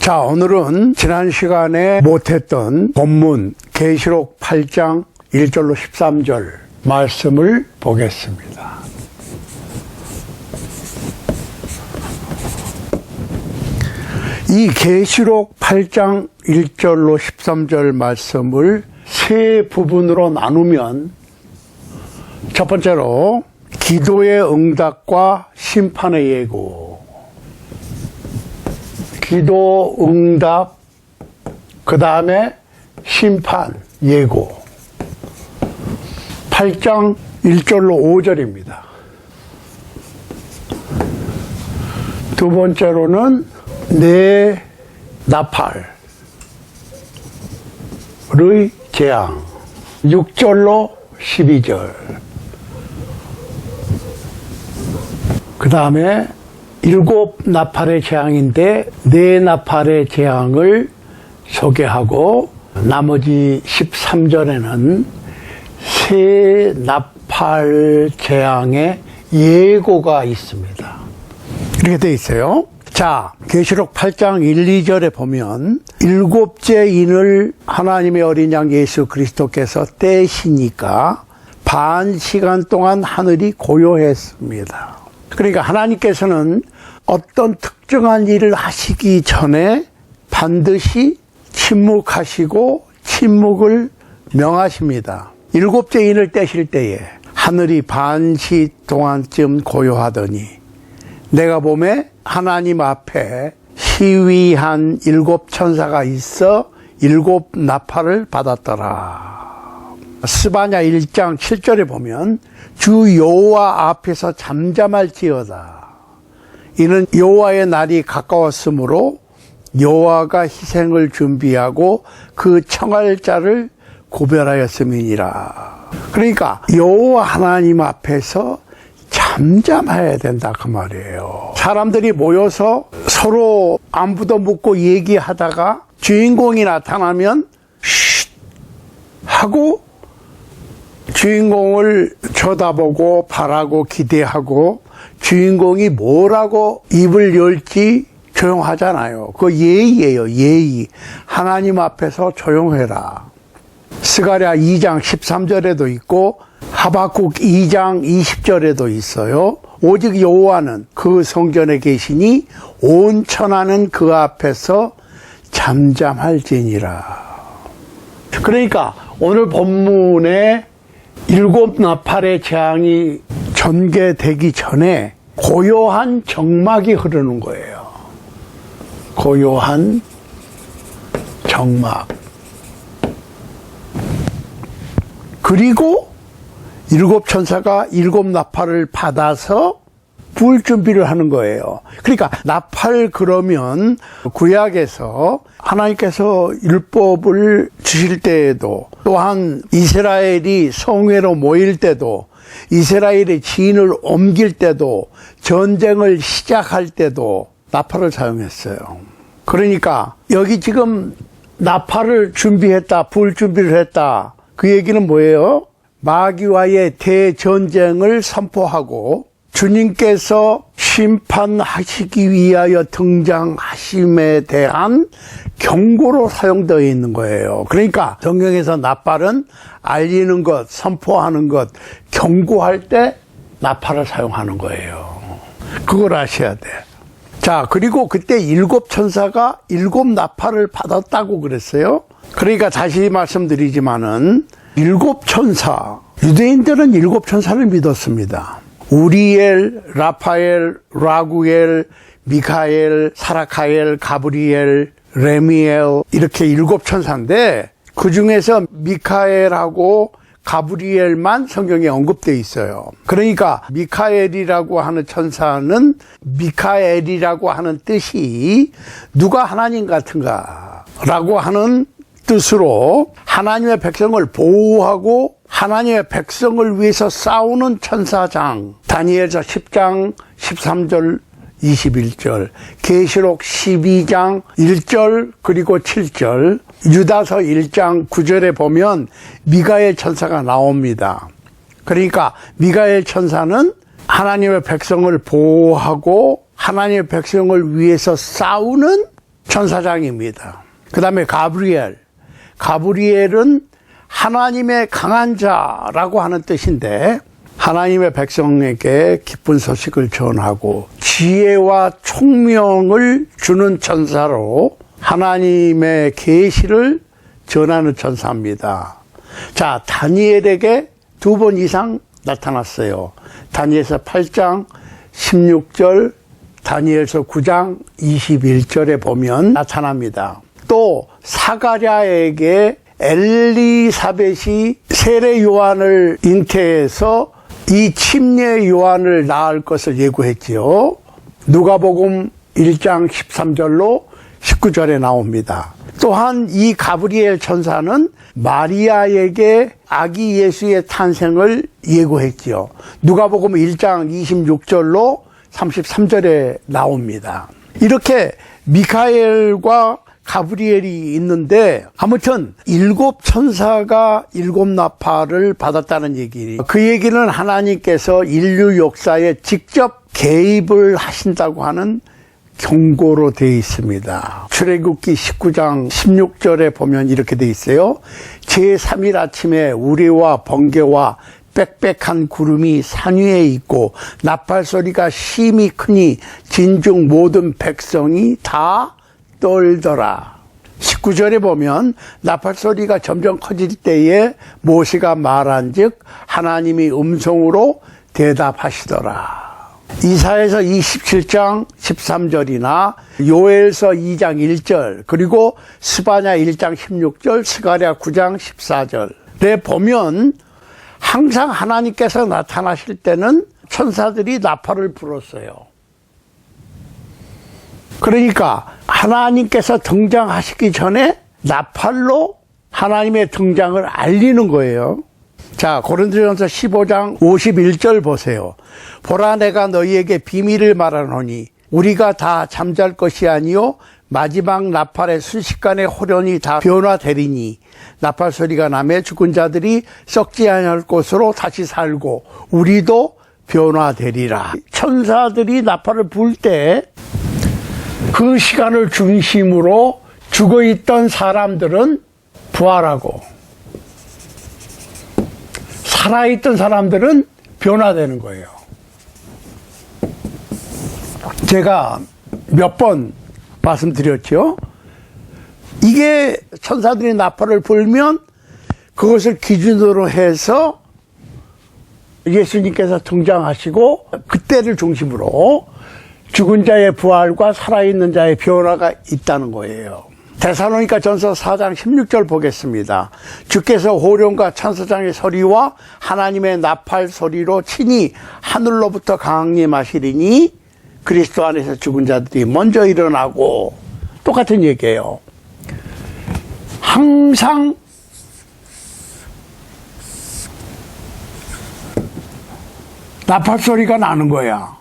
자, 오늘은 지난 시간에 못했던 본문 계시록 8장 1절로 13절 말씀을 보겠습니다. 이 계시록 8장 1절로 13절 말씀을 세 부분으로 나누면 첫 번째로 기도의 응답과 심판의 예고, 기도, 응답, 그 다음에 심판, 예고. 8장 1절로 5절입니다. 두 번째로는 내 나팔의 재앙, 6절로 12절. 그 다음에 7 나팔의 재앙인데 네 나팔의 재앙을 소개하고 나머지 13절에는 세 나팔 재앙의 예고가 있습니다. 이렇게 되어 있어요. 자, 계시록 8장 1, 2절에 보면 일곱째 인을 하나님의 어린 양 예수 그리스도께서 떼시니까 반 시간 동안 하늘이 고요했습니다. 그러니까 하나님께서는 어떤 특정한 일을 하시기 전에 반드시 침묵하시고 침묵을 명하십니다. 일곱째 인을 떼실 때에 하늘이 반시 동안쯤 고요하더니 내가 보매 하나님 앞에 시위한 7 천사가 있어 7 나팔을 받았더라. 스바냐 1장 7절에 보면 주 여호와 앞에서 잠잠할지어다. 이는 여호와의 날이 가까웠으므로 여호와가 희생을 준비하고 그 청할 자를 구별하였음이니라. 그러니까 여호와 하나님 앞에서 잠잠해야 된다 그 말이에요. 사람들이 모여서 서로 안부도 묻고 얘기하다가 주인공이 나타나면 쉿 하고 주인공을 쳐다보고 바라고 기대하고 주인공이 뭐라고 입을 열지 조용하잖아요. 그거 예의예요, 예의. 하나님 앞에서 조용해라. 스가랴 2장 13절에도 있고 하박국 2장 20절에도 있어요. 오직 여호와는 그 성전에 계시니 온 천하는 그 앞에서 잠잠할지니라. 그러니까 오늘 본문에 7 나팔의 재앙이 전개되기 전에 고요한 정막이 흐르는 거예요. 고요한 정막. 그리고 7 천사가 7 나팔을 받아서 부을 준비를 하는 거예요. 그러니까 나팔 그러면 구약에서 하나님께서 율법을 주실 때에도 또한 이스라엘이 성회로 모일 때도 이스라엘의 진을 옮길 때도 전쟁을 시작할 때도 나팔을 사용했어요. 그러니까 여기 지금 나팔을 준비했다, 부을 준비를 했다. 그 얘기는 뭐예요? 마귀와의 대전쟁을 선포하고 주님께서 심판하시기 위하여 등장하심에 대한 경고로 사용되어 있는 거예요. 그러니까 성경에서 나팔은 알리는 것, 선포하는 것, 경고할 때 나팔을 사용하는 거예요. 그걸 아셔야 돼. 자, 그리고 그때 7 천사가 7 나팔을 받았다고 그랬어요. 그러니까 다시 말씀드리지만은 7 천사, 유대인들은 7 천사를 믿었습니다. 우리엘, 라파엘, 라구엘, 미카엘, 사라카엘, 가브리엘, 레미엘 이렇게 7 천사인데 그 중에서 미카엘하고 가브리엘만 성경에 언급되어 있어요. 그러니까 미카엘이라고 하는 천사는 미카엘이라고 하는 뜻이 누가 하나님 같은가 라고 하는 뜻으로 하나님의 백성을 보호하고 하나님의 백성을 위해서 싸우는 천사장. 다니엘서 10장 13절 21절, 계시록 12장 1절 그리고 7절, 유다서 1장 9절에 보면 미가엘 천사가 나옵니다. 그러니까 미가엘 천사는 하나님의 백성을 보호하고 하나님의 백성을 위해서 싸우는 천사장입니다. 그 다음에 가브리엘. 가브리엘은 하나님의 강한 자라고 하는 뜻인데 하나님의 백성에게 기쁜 소식을 전하고 지혜와 총명을 주는 천사로 하나님의 계시를 전하는 천사입니다. 자, 다니엘에게 2번 이상 나타났어요. 다니엘서 8장 16절, 다니엘서 9장 21절에 보면 나타납니다. 또 사가랴에게 엘리사벳이 세례 요한을 잉태해서 이 침례 요한을 낳을 것을 예고했지요. 누가복음 1장 13절로 19절에 나옵니다. 또한 이 가브리엘 천사는 마리아에게 아기 예수의 탄생을 예고했지요. 누가복음 1장 26절로 33절에 나옵니다. 이렇게 미카엘과 가브리엘이 있는데 아무튼 7 천사가 7 나팔을 받았다는 얘기예요. 그 얘기는 하나님께서 인류 역사에 직접 개입을 하신다고 하는 경고로 되어 있습니다. 출애굽기 19장 16절에 보면 이렇게 되어 있어요. 제3일 아침에 우레와 번개와 빽빽한 구름이 산 위에 있고 나팔 소리가 심히 크니 진중 모든 백성이 다 떨더라. 19절에 보면 나팔 소리가 점점 커질 때에 모세가 말한즉 하나님이 음성으로 대답하시더라. 이사야서 27장 13절이나 요엘서 2장 1절 그리고 스바냐 1장 16절 스가랴 9장 14절에 보면 항상 하나님께서 나타나실 때는 천사들이 나팔을 불었어요. 그러니까 하나님께서 등장하시기 전에 나팔로 하나님의 등장을 알리는 거예요. 자, 고린도전서 15장 51절 보세요. 보라 내가 너희에게 비밀을 말하노니 우리가 다 잠잘 것이 아니요 마지막 나팔의 순식간에 호련히 다 변화되리니 나팔 소리가 나매 죽은 자들이 썩지 아니할 곳으로 다시 살고 우리도 변화되리라. 천사들이 나팔을 불 때 그 시간을 중심으로 죽어있던 사람들은 부활하고 살아있던 사람들은 변화되는 거예요. 제가 몇 번 말씀드렸죠. 이게 천사들이 나팔을 불면 그것을 기준으로 해서 예수님께서 등장하시고 그때를 중심으로 죽은 자의 부활과 살아있는 자의 변화가 있다는 거예요. 데살로니가 전서 4장 16절 보겠습니다. 주께서 호령과 천사장의 소리와 하나님의 나팔 소리로 친히 하늘로부터 강림하시리니 그리스도 안에서 죽은 자들이 먼저 일어나고 똑같은 얘기예요. 항상 나팔 소리가 나는 거야.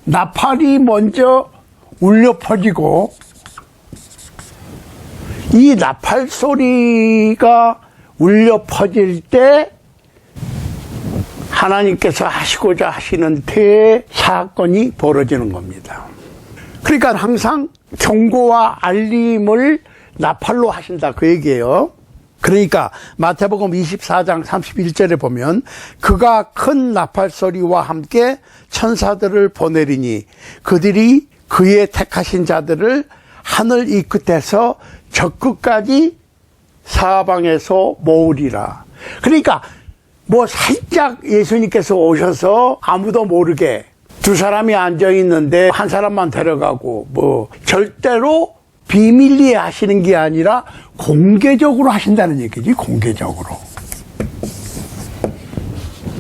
나팔이 먼저 울려 퍼지고 이 나팔 소리가 울려 퍼질 때 하나님께서 하시고자 하시는 대사건이 벌어지는 겁니다. 그러니까 항상 경고와 알림을 나팔로 하신다 그 얘기예요. 그러니까 마태복음 24장 31절에 보면 그가 큰 나팔 소리와 함께 천사들을 보내리니 그들이 그의 택하신 자들을 하늘 이 끝에서 저 끝까지 사방에서 모으리라. 그러니까 뭐 살짝 예수님께서 오셔서 아무도 모르게 두 사람이 앉아 있는데 한 사람만 데려가고 뭐 절대로 비밀리에 하시는 게 아니라 공개적으로 하신다는 얘기지. 공개적으로.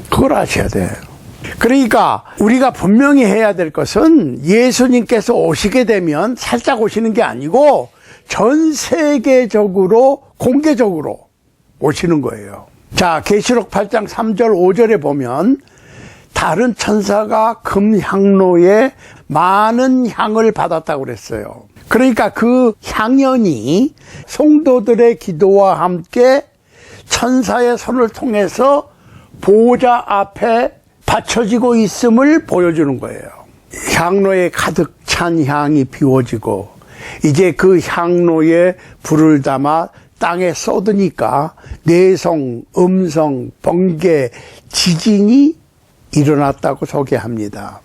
그걸 아셔야 돼요. 그러니까 우리가 분명히 해야 될 것은 예수님께서 오시게 되면 살짝 오시는 게 아니고 전 세계적으로 공개적으로 오시는 거예요. 자, 계시록 8장 3절 5절에 보면 다른 천사가 금향로에 많은 향을 받았다고 그랬어요. 그러니까 그 향연이 성도들의 기도와 함께 천사의 손을 통해서 보호자 앞에 받쳐지고 있음을 보여주는 거예요. 향로에 가득 찬 향이 비워지고 이제 그 향로에 불을 담아 땅에 쏟으니까 내성, 음성, 번개, 지진이 일어났다고 소개합니다.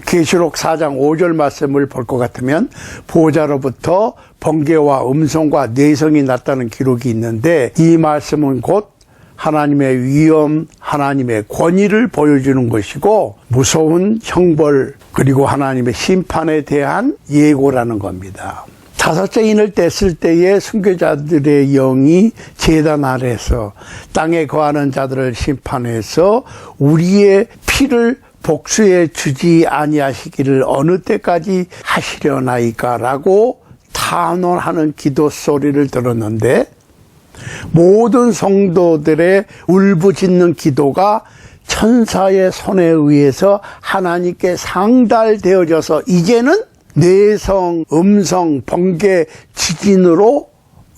계시록 4장 5절 말씀을 볼 것 같으면 보호자로부터 번개와 음성과 내성이 났다는 기록이 있는데, 이 말씀은 곧 하나님의 위엄, 하나님의 권위를 보여주는 것이고 무서운 형벌 그리고 하나님의 심판에 대한 예고라는 겁니다. 다섯째 인을 뗐을 때에 순교자들의 영이 제단 아래서 땅에 거하는 자들을 심판해서 우리의 피를 복수해 주지 아니하시기를 어느 때까지 하시려나이까 라고 탄원하는 기도 소리를 들었는데, 모든 성도들의 울부짖는 기도가 천사의 손에 의해서 하나님께 상달되어져서 이제는 내성, 음성, 번개, 지진으로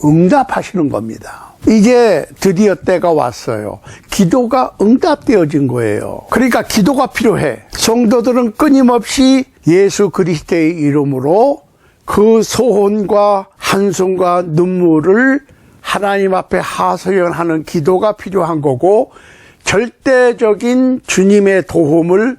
응답하시는 겁니다. 이제 드디어 때가 왔어요. 기도가 응답되어진 거예요. 그러니까 기도가 필요해. 성도들은 끊임없이 예수 그리스도의 이름으로 그 소원과 한숨과 눈물을 하나님 앞에 하소연하는 기도가 필요한 거고, 절대적인 주님의 도움을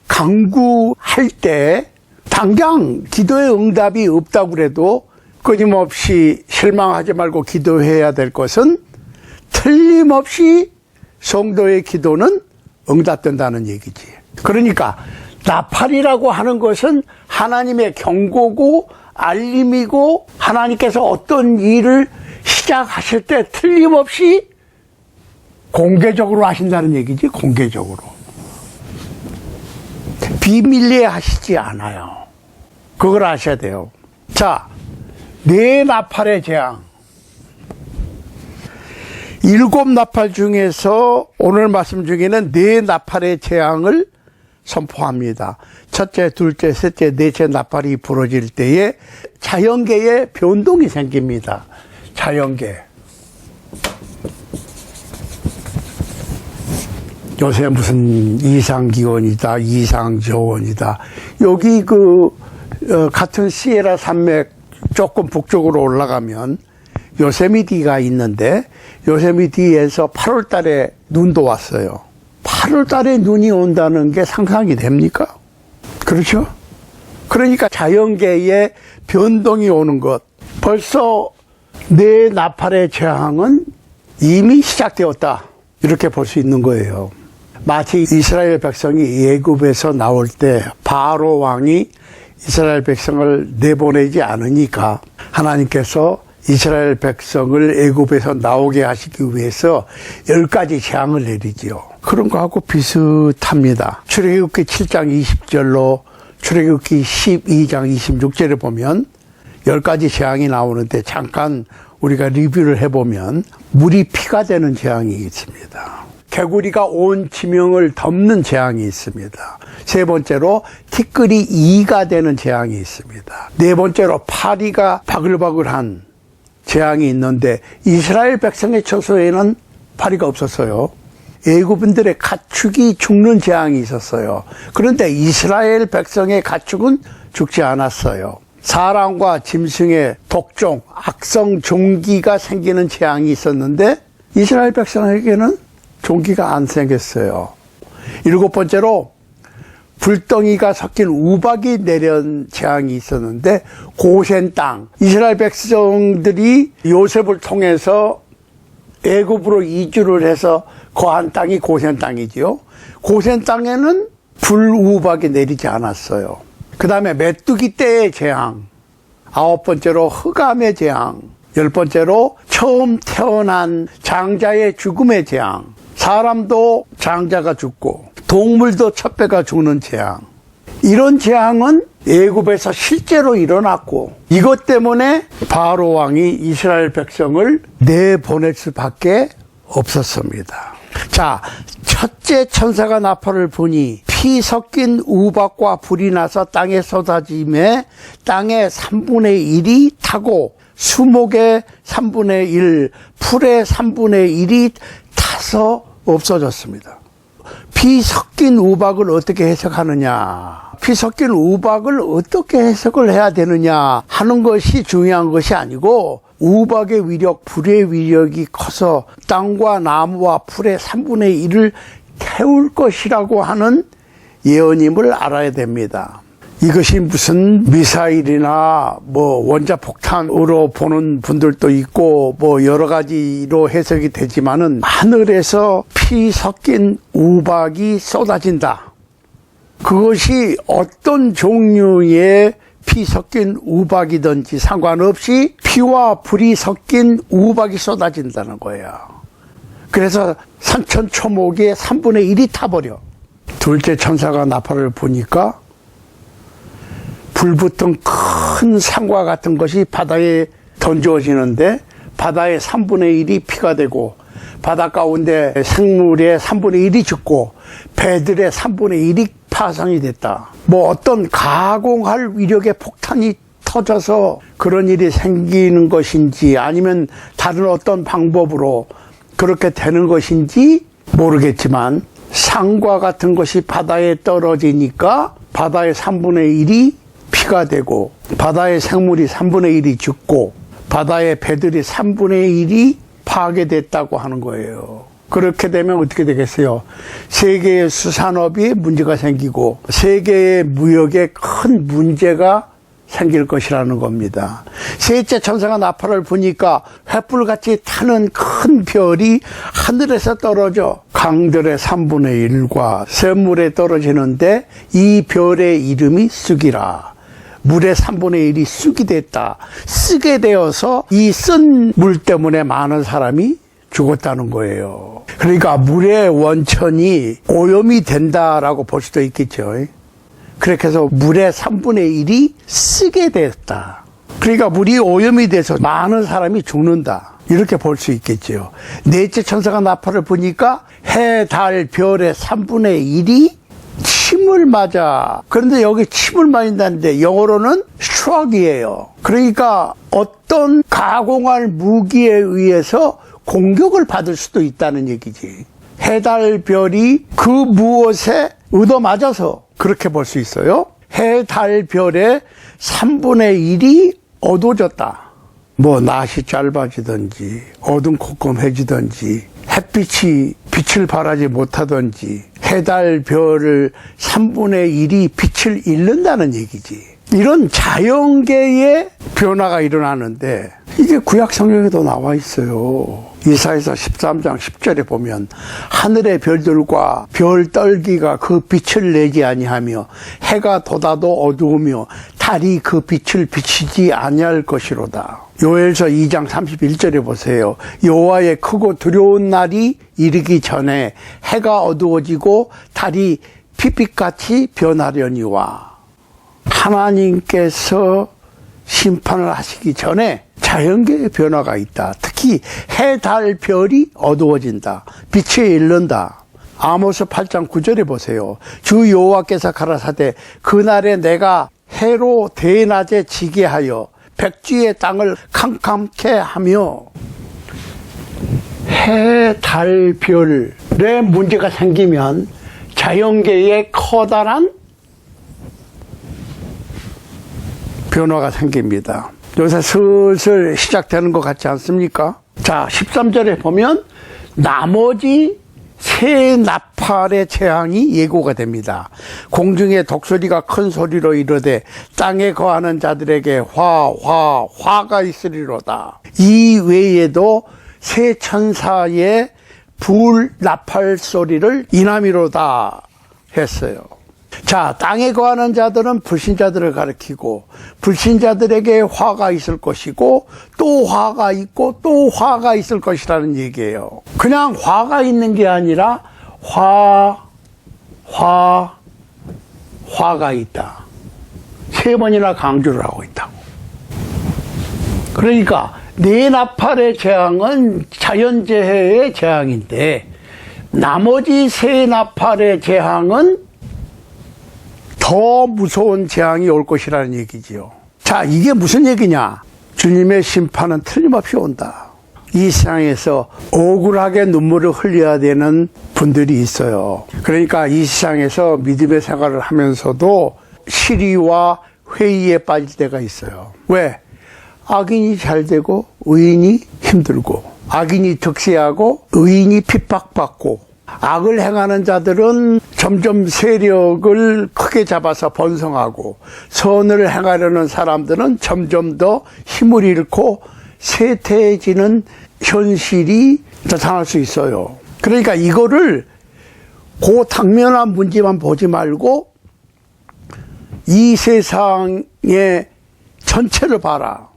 강구할 때 당장 기도의 응답이 없다고 해도 끊임없이 실망하지 말고 기도해야 될 것은 틀림없이 성도의 기도는 응답된다는 얘기지. 그러니까 나팔이라고 하는 것은 하나님의 경고고 알림이고, 하나님께서 어떤 일을 시작하실 때 틀림없이 공개적으로 하신다는 얘기지. 공개적으로. 비밀리에 하시지 않아요. 그걸 아셔야 돼요. 자, 네 나팔의 재앙. 7 나팔 중에서 오늘 말씀 중에는 네 나팔의 재앙을 선포합니다. 첫째, 둘째, 셋째, 넷째 나팔이 부러질 때에 자연계에 변동이 생깁니다. 자연계. 요새 무슨 이상기온이다, 이상저온이다. 여기 같은 시에라 산맥 조금 북쪽으로 올라가면 요세미티가 있는데, 요세미티에서 8월 달에 눈도 왔어요. 8월 달에 눈이 온다는 게 상상이 됩니까? 그렇죠? 그러니까 자연계에 변동이 오는 것. 벌써 네 나팔의 재앙은 이미 시작되었다. 이렇게 볼 수 있는 거예요. 마치 이스라엘 백성이 애굽에서 나올 때 바로 왕이 이스라엘 백성을 내보내지 않으니까 하나님께서 이스라엘 백성을 애굽에서 나오게 하시기 위해서 10가지 재앙을 내리지요. 그런 거하고 비슷합니다. 출애굽기 7장 20절로 출애굽기 12장 26절에 보면 10가지 재앙이 나오는데, 잠깐 우리가 리뷰를 해보면 물이 피가 되는 재앙이 있습니다. 개구리가 온 지명을 덮는 재앙이 있습니다. 세 번째로 티끌이 이가 되는 재앙이 있습니다. 네 번째로 파리가 바글바글한 재앙이 있는데, 이스라엘 백성의 처소에는 파리가 없었어요. 애굽인들의 가축이 죽는 재앙이 있었어요. 그런데 이스라엘 백성의 가축은 죽지 않았어요. 사람과 짐승의 독종, 악성 종기가 생기는 재앙이 있었는데 이스라엘 백성에게는 종기가 안 생겼어요. 7번째로 불덩이가 섞인 우박이 내린 재앙이 있었는데, 고센 땅, 이스라엘 백성들이 요셉을 통해서 애굽으로 이주를 해서 거한 땅이 고센 땅이지요. 고센 땅에는 불우박이 내리지 않았어요. 그 다음에 메뚜기 떼의 재앙, 9번째로 흑암의 재앙, 10번째로 처음 태어난 장자의 죽음의 재앙, 사람도 장자가 죽고 동물도 첩배가 죽는 재앙. 이런 재앙은 애굽에서 실제로 일어났고, 이것 때문에 바로 왕이 이스라엘 백성을 내보낼 수밖에 없었습니다. 자, 첫째 천사가 나팔을 부니 피 섞인 우박과 불이 나서 땅에 쏟아짐에 땅의 3분의 1이 타고 수목의 3분의 1, 풀의 3분의 1이 타서 없어졌습니다. 피 섞인 우박을 어떻게 해석하느냐, 피 섞인 우박을 어떻게 해석을 해야 되느냐 하는 것이 중요한 것이 아니고, 우박의 위력, 불의 위력이 커서 땅과 나무와 풀의 3분의 1을 태울 것이라고 하는 예언임을 알아야 됩니다. 이것이 무슨 미사일이나 원자폭탄으로 보는 분들도 있고 여러 가지로 해석이 되지만은, 하늘에서 피 섞인 우박이 쏟아진다. 그것이 어떤 종류의 피 섞인 우박이든지 상관없이 피와 불이 섞인 우박이 쏟아진다는 거예요. 그래서 산천초목의 3분의 1이 타버려. 둘째 천사가 나팔을 부니까 불붙은 큰 산과 같은 것이 바다에 던져지는데, 바다의 3분의 1이 피가 되고, 바다 가운데 생물의 3분의 1이 죽고, 배들의 3분의 1이 파손이 됐다. 어떤 가공할 위력의 폭탄이 터져서 그런 일이 생기는 것인지, 아니면 다른 어떤 방법으로 그렇게 되는 것인지 모르겠지만, 산과 같은 것이 바다에 떨어지니까 바다의 3분의 1이 피가 되고, 바다의 생물이 3분의 1이 죽고, 바다의 배들이 3분의 1이 파괴됐다고 하는 거예요. 그렇게 되면 어떻게 되겠어요? 세계의 수산업이 문제가 생기고, 세계의 무역에 큰 문제가 생길 것이라는 겁니다. 셋째 천사가 나팔을 부니까 횃불같이 타는 큰 별이 하늘에서 떨어져 강들의 3분의 1과 샘물에 떨어지는데, 이 별의 이름이 쑥이라. 물의 3분의 1이 쑥이 됐다. 쓰게 되어서 이 쓴 물 때문에 많은 사람이 죽었다는 거예요. 그러니까 물의 원천이 오염이 된다라고 볼 수도 있겠죠. 그렇게 해서 물의 3분의 1이 쓰게 됐다. 그러니까 물이 오염이 돼서 많은 사람이 죽는다. 이렇게 볼 수 있겠죠. 넷째 천사가 나팔을 부니까 해, 달, 별의 3분의 1이 침을 맞아. 그런데 여기 침을 맞는다는데 영어로는 struck이에요. 그러니까 어떤 가공할 무기에 의해서 공격을 받을 수도 있다는 얘기지. 해, 달, 별이 그 무엇에 얻어맞아서 그렇게 볼 수 있어요. 해, 달, 별의 3분의 1이 어두워졌다. 낫이 짧아지든지 어둠컴컴해지든지 햇빛이 빛을 발하지 못하든지 해, 달, 별을 3분의 1이 빛을 잃는다는 얘기지. 이런 자연계의 변화가 일어나는데, 이게 구약 성경에도 나와 있어요. 이사야서 13장 10절에 보면 하늘의 별들과 별 떨기가 그 빛을 내지 아니하며 해가 돋아도 어두우며 달이 그 빛을 비치지 아니할 것이로다. 요엘서 2장 31절에 보세요. 여호와의 크고 두려운 날이 이르기 전에 해가 어두워지고 달이 핏빛같이 변하려니와. 하나님께서 심판을 하시기 전에 자연계의 변화가 있다. 특히 해, 달, 별이 어두워진다. 빛이 잃는다. 아모스 8장 9절에 보세요. 주 여호와께서 가라사대 그날에 내가 해로 대낮에 지게 하여 백지의 땅을 캄캄케 하며. 해, 달, 별에 문제가 생기면 자연계에 커다란 변화가 생깁니다. 요새 슬슬 시작되는 것 같지 않습니까? 자, 13절에 보면 나머지 새 나팔의 재앙이 예고가 됩니다. 공중의 독수리가 큰 소리로 이르되 땅에 거하는 자들에게 화가 있으리로다. 이 외에도 새 천사의 불 나팔 소리를 이남이로다 했어요. 자, 땅에 거하는 자들은 불신자들을 가리키고 불신자들에게 화가 있을 것이고 또 화가 있고 또 화가 있을 것이라는 얘기예요. 그냥 화가 있는 게 아니라 화가 있다. 3번이나 강조를 하고 있다고. 그러니까 네 나팔의 재앙은 자연재해의 재앙인데 나머지 세 나팔의 재앙은 더 무서운 재앙이 올 것이라는 얘기지요. 자, 이게 무슨 얘기냐? 주님의 심판은 틀림없이 온다. 이 세상에서 억울하게 눈물을 흘려야 되는 분들이 있어요. 그러니까 이 세상에서 믿음의 생활을 하면서도 시리와 회의에 빠질 때가 있어요. 왜? 악인이 잘 되고 의인이 힘들고, 악인이 득세하고 의인이 핍박받고, 악을 행하는 자들은 점점 세력을 크게 잡아서 번성하고, 선을 행하려는 사람들은 점점 더 힘을 잃고 쇠퇴해지는 현실이 나타날 수 있어요. 그러니까 이거를 그 당면한 문제만 보지 말고 이 세상의 전체를 봐라.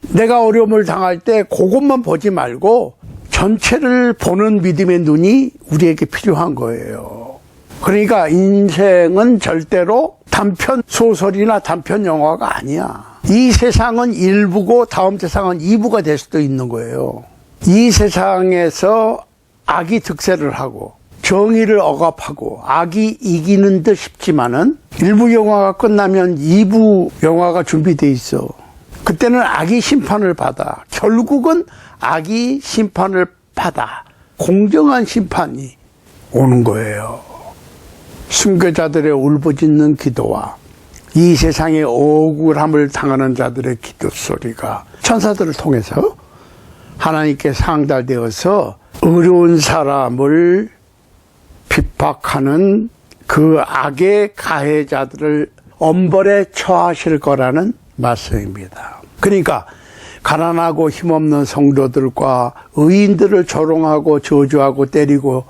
내가 어려움을 당할 때 그것만 보지 말고 전체를 보는 믿음의 눈이 우리에게 필요한 거예요. 그러니까 인생은 절대로 단편 소설이나 단편 영화가 아니야. 이 세상은 1부고 다음 세상은 2부가 될 수도 있는 거예요. 이 세상에서 악이 득세를 하고 정의를 억압하고 악이 이기는 듯 싶지만은 1부 영화가 끝나면 2부 영화가 준비돼 있어. 그때는 악이 심판을 받아. 결국은 악이 심판을 받아. 공정한 심판이 오는 거예요. 순교자들의 울부짖는 기도와 이 세상의 억울함을 당하는 자들의 기도 소리가 천사들을 통해서 하나님께 상달되어서 어려운 사람을 핍박하는 그 악의 가해자들을 엄벌에 처하실 거라는 말씀입니다. 그러니까 가난하고 힘없는 성도들과 의인들을 조롱하고 저주하고 때리고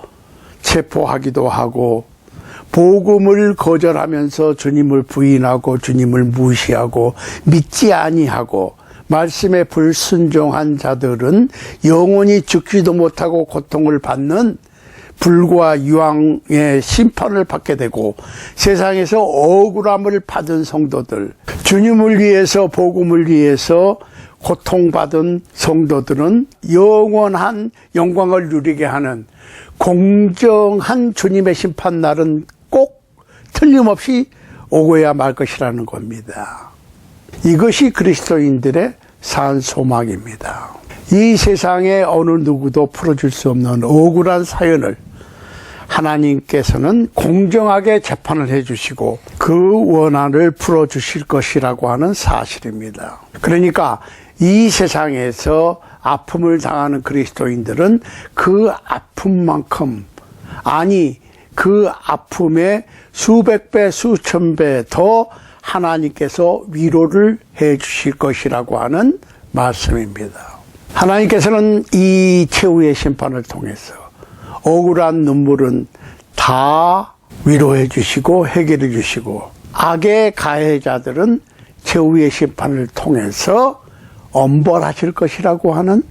체포하기도 하고, 복음을 거절하면서 주님을 부인하고 주님을 무시하고 믿지 아니하고 말씀에 불순종한 자들은 영원히 죽지도 못하고 고통을 받는 불과 유황의 심판을 받게 되고, 세상에서 억울함을 받은 성도들, 주님을 위해서 복음을 위해서 고통받은 성도들은 영원한 영광을 누리게 하는 공정한 주님의 심판날은 꼭 틀림없이 오고야 말 것이라는 겁니다. 이것이 그리스도인들의 산 소망입니다. 이 세상에 어느 누구도 풀어줄 수 없는 억울한 사연을 하나님께서는 공정하게 재판을 해주시고 그 원한을 풀어주실 것이라고 하는 사실입니다. 그러니까 이 세상에서 아픔을 당하는 그리스도인들은 그 아픔만큼, 아니 그 아픔의 수백 배, 수천 배 더 하나님께서 위로를 해 주실 것이라고 하는 말씀입니다. 하나님께서는 이 최후의 심판을 통해서 억울한 눈물은 다 위로해 주시고 해결해 주시고, 악의 가해자들은 최후의 심판을 통해서 엄벌하실 것이라고 하는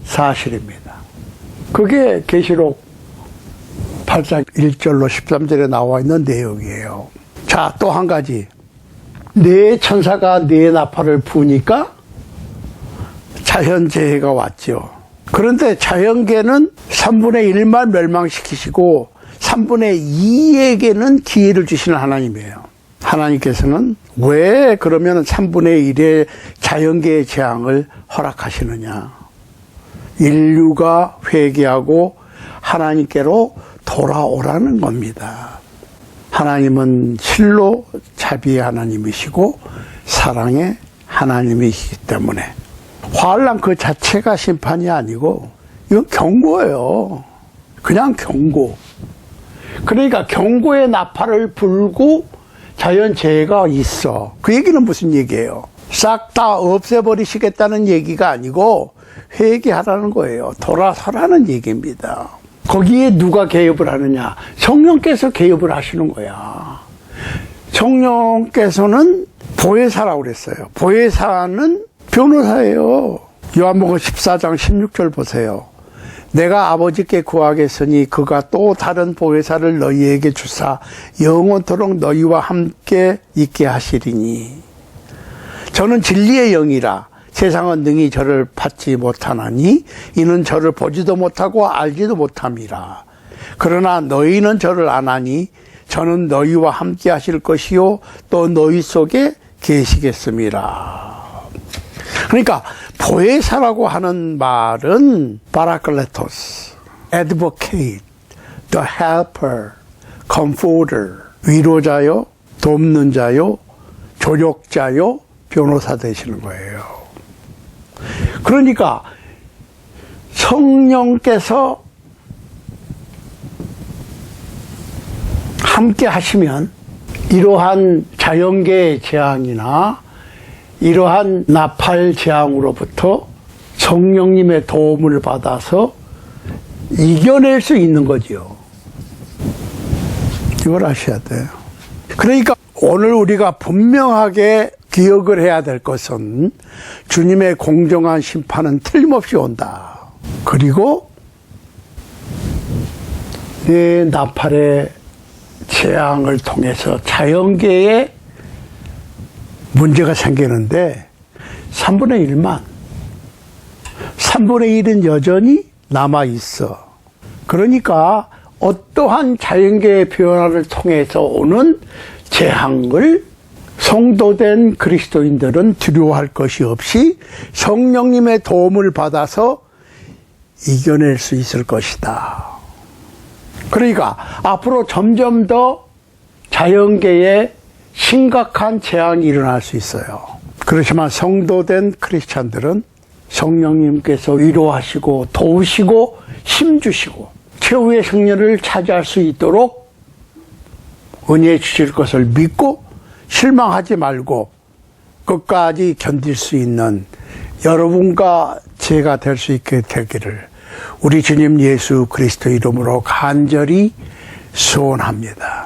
사실입니다. 그게 계시록 8장 1절로 13절에 나와 있는 내용이에요. 자, 또 한 가지. 네 천사가 네 나팔을 부니까 자연재해가 왔죠. 그런데 자연계는 3분의 1만 멸망시키시고 3분의 2에게는 기회를 주시는 하나님이에요. 하나님께서는 왜 그러면 3분의 1의 자연계의 재앙을 허락하시느냐. 인류가 회개하고 하나님께로 돌아오라는 겁니다. 하나님은 실로 자비의 하나님이시고 사랑의 하나님이시기 때문에 환난 그 자체가 심판이 아니고 이건 경고예요. 그냥 경고. 그러니까 경고의 나팔을 불고 자연재해가 있어. 그 얘기는 무슨 얘기예요? 싹 다 없애버리시겠다는 얘기가 아니고 회개하라는 거예요. 돌아서라는 얘기입니다. 거기에 누가 개입을 하느냐? 성령께서 개입을 하시는 거야. 성령께서는 보혜사라고 그랬어요. 보혜사는 변호사예요. 요한복음 14장 16절 보세요. 내가 아버지께 구하겠으니 그가 또 다른 보혜사를 너희에게 주사 영원토록 너희와 함께 있게 하시리니, 저는 진리의 영이라 세상은 능히 저를 받지 못하나니 이는 저를 보지도 못하고 알지도 못함이라. 그러나 너희는 저를 아나니 저는 너희와 함께 하실 것이요 또 너희 속에 계시겠음이라. 그러니까 보혜사라고 하는 말은 파라클레토스, advocate, the helper, comforter, 위로자요, 돕는 자요, 조력자요, 변호사 되시는 거예요. 그러니까 성령께서 함께 하시면 이러한 자연계의 재앙이나 이러한 나팔 재앙으로부터 성령님의 도움을 받아서 이겨낼 수 있는 거지요. 이걸 아셔야 돼요. 그러니까 오늘 우리가 분명하게 기억을 해야 될 것은 주님의 공정한 심판은 틀림없이 온다. 그리고 이 나팔의 재앙을 통해서 자연계에 문제가 생기는데 3분의 1만 3분의 1은 여전히 남아있어. 그러니까 어떠한 자연계의 변화를 통해서 오는 재앙을 성도된 그리스도인들은 두려워할 것이 없이 성령님의 도움을 받아서 이겨낼 수 있을 것이다. 그러니까 앞으로 점점 더 자연계에 심각한 재앙이 일어날 수 있어요. 그렇지만 성도된 크리스찬들은 성령님께서 위로하시고 도우시고 힘주시고 최후의 승리를 차지할 수 있도록 은혜 주실 것을 믿고 실망하지 말고 끝까지 견딜 수 있는 여러분과 제가 될 수 있게 되기를 우리 주님 예수 그리스도 이름으로 간절히 소원합니다.